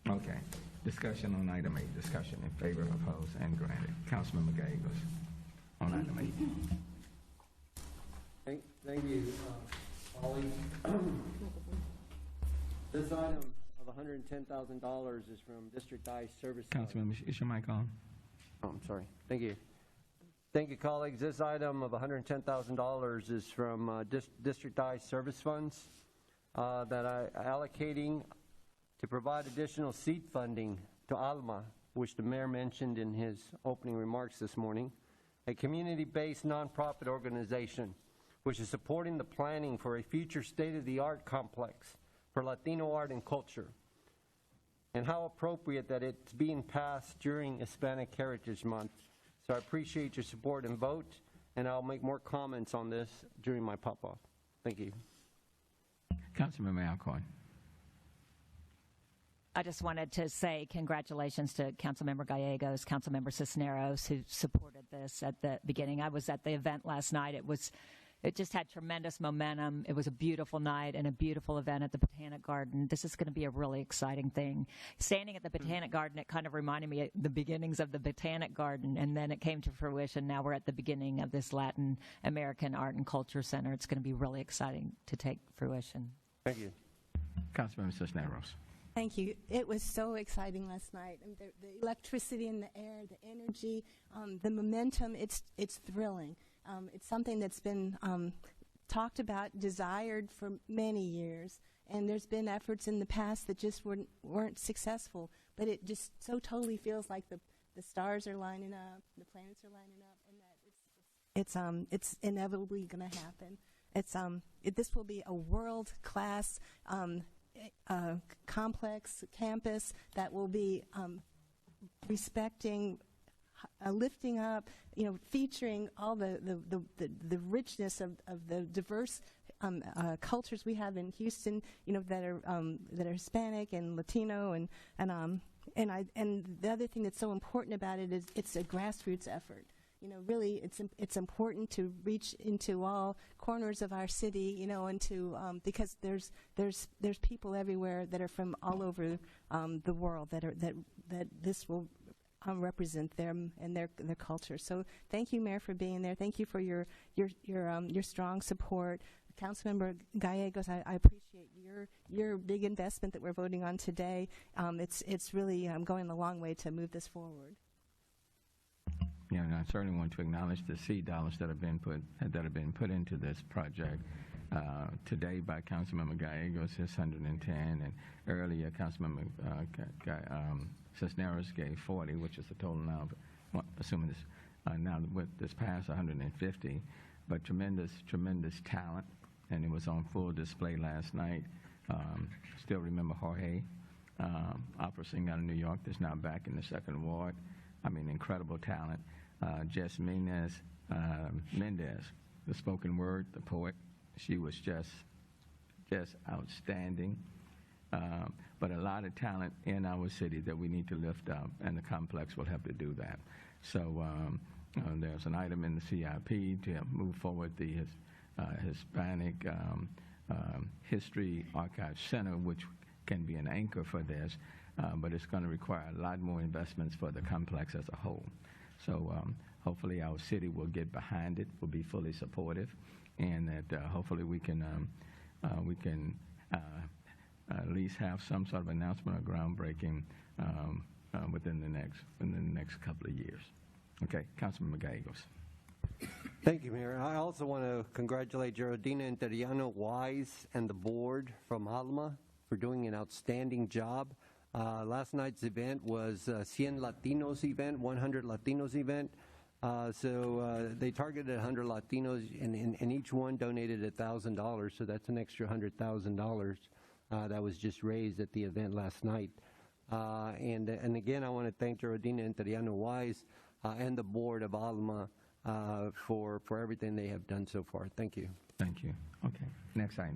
Okay. Discussion on item 8. Discussion in favor, opposed, and granted. Councilmember Gallegos on item 8. Thank you, Ollie. This item of $110,000 is from District I Service. Councilmember, is your mic on? Oh, I'm sorry. Thank you. Thank you, colleagues. This item of $110,000 is from District I Service Funds that I'm allocating to provide additional seat funding to almaahh, which the mayor mentioned in his opening remarks this morning, a community-based nonprofit organization which is supporting the planning for a future state-of-the-art complex for Latino art and culture. And how appropriate that it's being passed during Hispanic Heritage Month. So I appreciate your support and vote, and I'll make more comments on this during my pop-off. Thank you. Councilmember Alcorn. I just wanted to say congratulations to Councilmember Gallegos, Councilmember Cisneros, who supported this at the beginning. I was at the event last night. It just had tremendous momentum. It was a beautiful night and a beautiful event at the Botanic Garden. This is going to be a really exciting thing. Standing at the Botanic Garden, it kind of reminded me of the beginnings of the Botanic Garden, and then it came to fruition. Now we're at the beginning of this Latin American Art and Culture Center. It's going to be really exciting to take fruition. Thank you. Councilmember Cisneros. Thank you. It was so exciting last night. I mean, the electricity in the air, the energy, the momentum, it's thrilling. It's something that's been talked about, desired for many years, and there's been efforts in the past that just weren't successful, but it just so totally feels like the stars are lining up, the planets are lining up, and that it's inevitably going to happen. This will be a world-class complex campus that will be respecting, lifting up, featuring all the richness of the diverse cultures we have in Houston, that are Hispanic and Latino, and the other thing that's so important about it is it's a grassroots effort. Really, it's important to reach into all corners of our city, and to because there's people everywhere that are from all over the world that this will represent them and their culture. So thank you, Mayor, for being there. Thank you for your strong support. Councilmember Gallegos, I appreciate your big investment that we're voting on today. It's really going a long way to move this forward. Yeah, and I certainly want to acknowledge the seed dollars that have been put into this project today by Councilmember Gallegos, his 110, and earlier Councilmember Cisneros gave 40, which is the total now. Assuming this now with this past 150, but tremendous talent, and it was on full display last night. Still remember Jorge, opera singer out of New York, that's now back in the Second Ward. I mean, incredible talent. Jess Mendez, the spoken word, the poet, she was just outstanding. But a lot of talent in our city that we need to lift up, and the complex will help to do that. So there's an item in the CIP to move forward the Hispanic History Archive Center, which can be an anchor for this. But it's going to require a lot more investments for the complex as a whole. So hopefully our city will get behind it, will be fully supportive, and that hopefully we can at least have some sort of announcement or groundbreaking within the next couple of years. Okay, Councilman Gallegos. Thank you, Mayor. I also want to congratulate Geraldina Interiano Wise and the board from almaahh for doing an outstanding job. Last night's event was 100 Latinos event, 100 Latinos event. So they targeted 100 Latinos, and each one donated $1,000. So that's an extra $100,000 that was just raised at the event last night. And again, I want to thank Geraldina Interiano Wise and the board of almaahh for everything they have done so far. Thank you. Thank you. Okay. Next item.